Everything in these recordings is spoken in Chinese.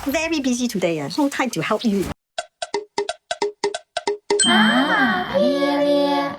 Very busy today. No time to help you. 妈咧咧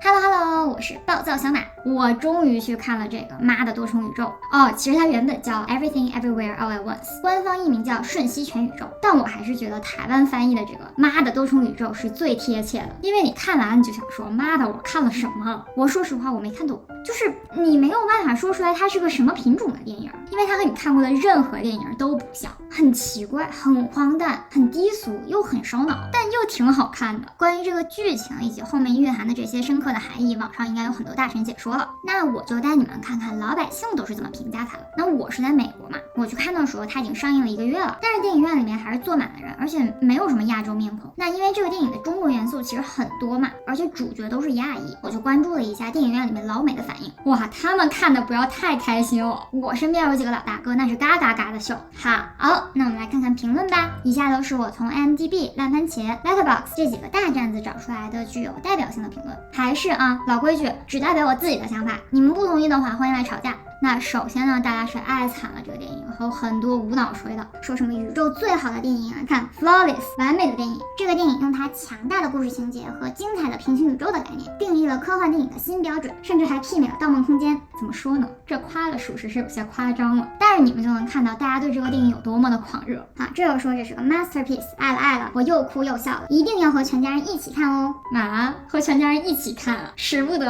，Hello， 我是暴躁小马，我终于去看了这个《妈的多重宇宙》哦。其实它原本叫 Everything Everywhere All at Once， 官方译名叫瞬息全宇宙，但我还是觉得台湾翻译的这个《妈的多重宇宙》是最贴切的，因为你看完你就想说，妈的，我看了什么？我说实话，我没看懂，就是你没有办法说出来它是个什么品种的电影，因为它和你看过的任何电影都不像，很奇怪，很荒诞，很低俗，又很烧脑，但又挺好看的。关于这个剧情以及后面蕴含的这些深刻的含义，网上应该有很多大神解说了。那我就带你们看看老百姓都是怎么评价它的。那我是在美国嘛，我去看的时候它已经上映了1个月了，但是电影院里面还是坐满了人，而且没有什么亚洲面孔。那因为这个电影的中国元素其实很多嘛，而且主角都是亚裔，我就关注了一下电影院里面老美的反应。哇，他们看的不要太开心哦。我身边有几个老大哥，那是嘎嘎嘎的笑。好，那我们来看看评论吧。以下都是我从 IMDB、烂番茄、Letterboxd 这几个大站子找出来的具有代表性的评论。还是老规矩，只代表我自己的想法，你们不同意的话，欢迎来吵架。那首先呢，大家是爱惨了这个电影，还有很多无脑吹的，说什么宇宙最好的电影看 flawless 完美的电影。这个电影用它强大的故事情节和精彩的平行宇宙的概念，定义了科幻电影的新标准，甚至还媲美了《盗梦空间》。怎么说呢？这夸了属实是有些夸张了，但是你们就能看到大家对这个电影有多么的狂热啊！这又说这是个 masterpiece， 爱了，我又哭又笑了，一定要和全家人一起看哦。和全家人一起看啊，使不得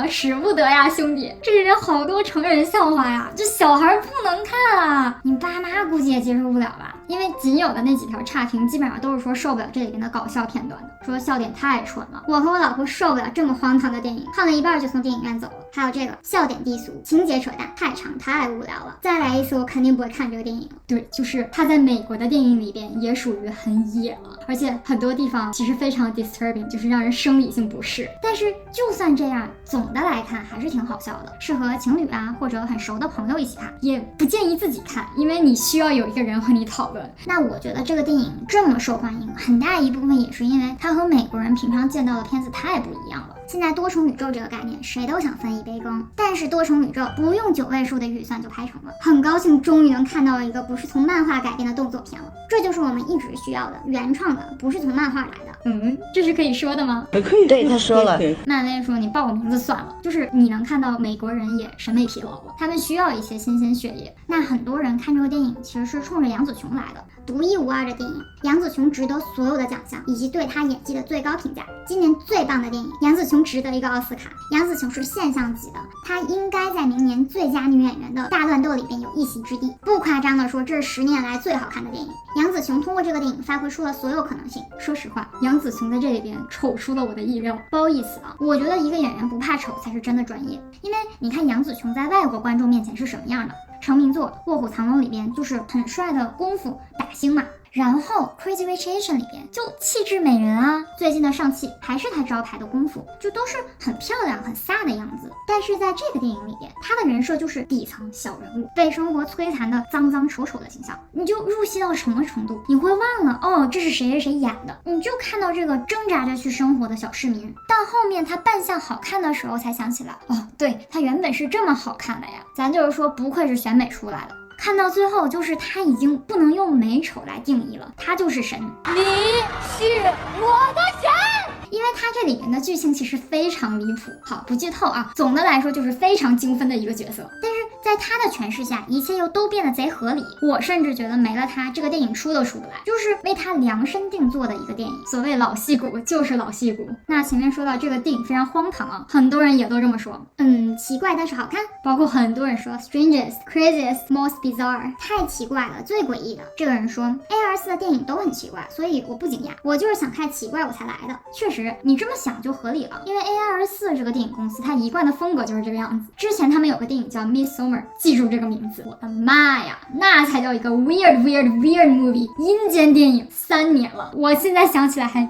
呀，兄弟，这里面好多成人笑话呀，这小孩不能看啊，你爸妈估计也接受不了吧？因为仅有的那几条差评基本上都是说受不了这里面的搞笑片段的，说笑点太蠢了，我和我老婆受不了这么荒唐的电影，看了一半就从电影院走了。还有这个笑点低俗，情节扯淡，太长太无聊了，再来一次我肯定不会看这个电影了。对，就是它在美国的电影里边也属于很野了，而且很多地方其实非常 disturbing， 就是让人生理性不适。但是就算这样，总的来看还是挺好笑的，适合情侣或者很熟的朋友一起看，也不建议自己看，因为你需要有一个人和你讨论。那我觉得这个电影这么受欢迎，很大一部分也是因为它和美国人平常见到的片子太不一样了。现在多重宇宙这个概念谁都想分一杯羹，但是多重宇宙不用9位数的预算就拍成了，很高兴终于能看到了一个不是从漫画改编的动作片了，这就是我们一直需要的原创的，不是从漫画来的。这是可以说的吗？可以，对，他说了。漫威说你报个名字算了，就是你能看到美国人也审美疲劳了，他们需要一些新鲜血液。那很多人看这个电影其实是冲着杨紫琼来的，独一无二的电影，杨紫琼值得所有的奖项以及对她演技的最高评价。今年最棒的电影，杨紫琼值得一个奥斯卡。杨紫琼是现象级的，她应该在明年最佳女演员的大乱斗里边有一席之地。不夸张的说，这是10年来最好看的电影。杨紫琼通过这个电影发挥出了所有可能性。说实话，杨紫琼在这里边丑出了我的意料，不好意思我觉得一个演员不怕丑才是真的专业。因为你看杨紫琼在外国观众面前是什么样的，成名作《卧虎藏龙》里边就是很帅的功夫打星嘛，然后 Crazy Rich Asian 里边就气质美人最近的上汽还是他招牌的功夫，就都是很漂亮很飒的样子。但是在这个电影里边，他的人设就是底层小人物，被生活摧残的脏脏丑丑的形象，你就入戏到什么程度，你会忘了这是谁谁谁演的，你就看到这个挣扎着去生活的小市民，到后面他扮相好看的时候才想起来，对，他原本是这么好看的呀。咱就是说不愧是选美出来的，看到最后就是他已经不能用美丑来定义了，他就是神，你是我的神。因为它这里面的剧情其实非常离谱，好，不剧透总的来说就是非常精分的一个角色，但是在他的诠释下，一切又都变得贼合理。我甚至觉得没了他，这个电影出都出不来，就是为他量身定做的一个电影。所谓老戏骨就是老戏骨。那前面说到这个电影非常荒唐很多人也都这么说，奇怪但是好看，包括很多人说 strangest craziest most bizarre 太奇怪了，最诡异的。这个人说 AR4 的电影都很奇怪，所以我不惊讶，我就是想看奇怪我才来的。确实你这么想就合理了，因为 AR4 这个电影公司它一贯的风格就是这个样子。之前他们有个电影叫 Midsommar， 记住这个名字，我的妈呀，那才叫一个 weird movie， 阴间电影，3年了，我现在想起来还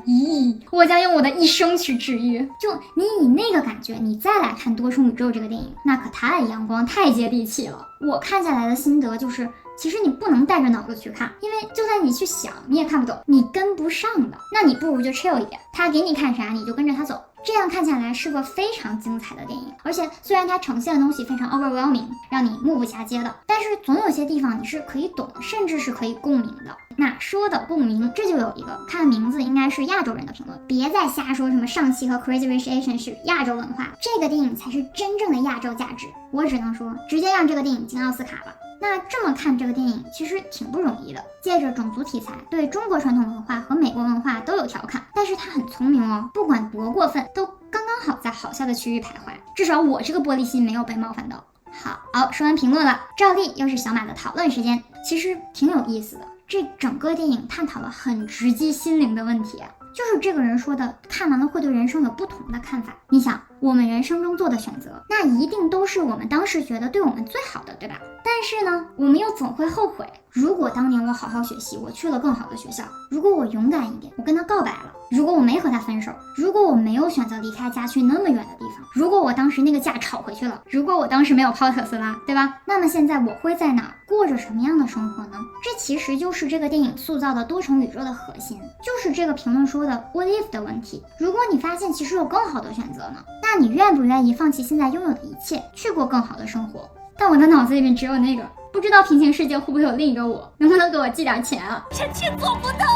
我将用我的一生去治愈。就你以那个感觉你再来看多重宇宙这个电影，那可太阳光太接地气了。我看下来的心得就是其实你不能带着脑子去看，因为就算你去想你也看不懂，你跟不上的。那你不如就 chill 一点，他给你看啥你就跟着他走，这样看下来是个非常精彩的电影。而且虽然它呈现的东西非常 overwhelming， 让你目不暇接的，但是总有些地方你是可以懂，甚至是可以共鸣的。那说的共鸣，这就有一个看名字应该是亚洲人的评论，别再瞎说什么上汽和 Crazy Rich Asians 是亚洲文化，这个电影才是真正的亚洲价值。我只能说，直接让这个电影进奥斯卡吧。那这么看这个电影其实挺不容易的，借着种族题材对中国传统文化和美国文化都有调侃，但是他很聪明哦，不管多过分都刚刚好在好笑的区域徘徊，至少我这个玻璃心没有被冒犯到。好，说完评论了，照例又是小马的讨论时间，其实挺有意思的，这整个电影探讨了很直击心灵的问题啊，就是这个人说的，看完了会对人生有不同的看法。你想，我们人生中做的选择，那一定都是我们当时觉得对我们最好的，对吧？但是呢，我们又总会后悔，如果当年我好好学习，我去了更好的学校，如果我勇敢一点，我跟他告白了，如果我没和他分手，如果我没有选择离开家去那么远的地方，如果我当时那个价炒回去了，如果我当时没有抛特斯拉，对吧？那么现在我会在哪过着什么样的生活呢？这其实就是这个电影塑造的多重宇宙的核心，就是这个评论说的 what if 的问题。如果你发现其实有更好的选择呢，那你愿不愿意放弃现在拥有的一切，去过更好的生活？但我的脑子里面只有那个，不知道平行世界会不会有另一个我，能不能给我寄点钱啊？臣妾做不到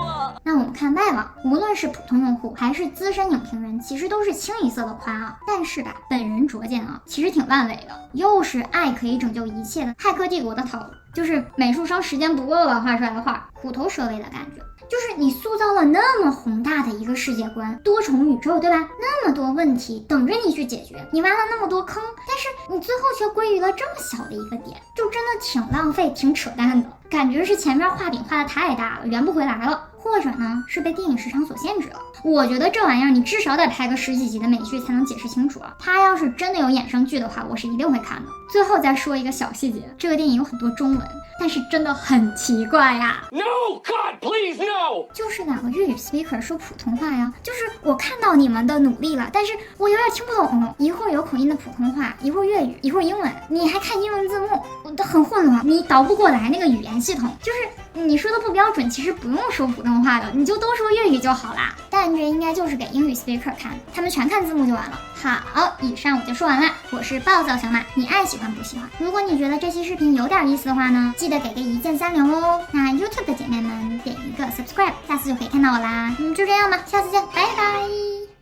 啊！那我们看外网，无论是普通用户还是资深影评人，其实都是清一色的夸啊。但是吧，本人拙见啊，其实挺烂尾的，又是爱可以拯救一切的骇客帝国的套路，就是美术生时间不够了画出来的画，虎头蛇尾的感觉。就是你塑造了那么宏大的一个世界观，多重宇宙，对吧？那么多问题等着你去解决，你挖了那么多坑，但是你最后却归于了这么小的一个点，就真的挺浪费，挺扯淡的。感觉是前面画饼画的太大了，圆不回来了，或者呢是被电影时长所限制了。我觉得这玩意儿你至少得拍个10几集的美剧才能解释清楚啊。他要是真的有衍生剧的话，我是一定会看的。最后再说一个小细节，这个电影有很多中文，但是真的很奇怪呀。No, God, please, no! 就是两个粤语 speaker 说普通话呀，就是我看到你们的努力了，但是我有点听不懂，一会儿有口音的普通话，一会儿粤语，一会儿英文，你还看英文字幕，我都很混乱，你导不过来那个语言系统，就是你说的不标准，其实不用说普通话的，你就都说粤语就好啦。但这应该就是给英语 speaker 看，他们全看字幕就完了。好，以上我就说完了，我是暴躁小马，你爱喜欢不喜欢？如果你觉得这期视频有点意思的话呢，记得给个1键3连哦。那 YouTube 的姐妹们点一个 subscribe， 下次就可以看到我啦。就这样吧，下次见，拜拜。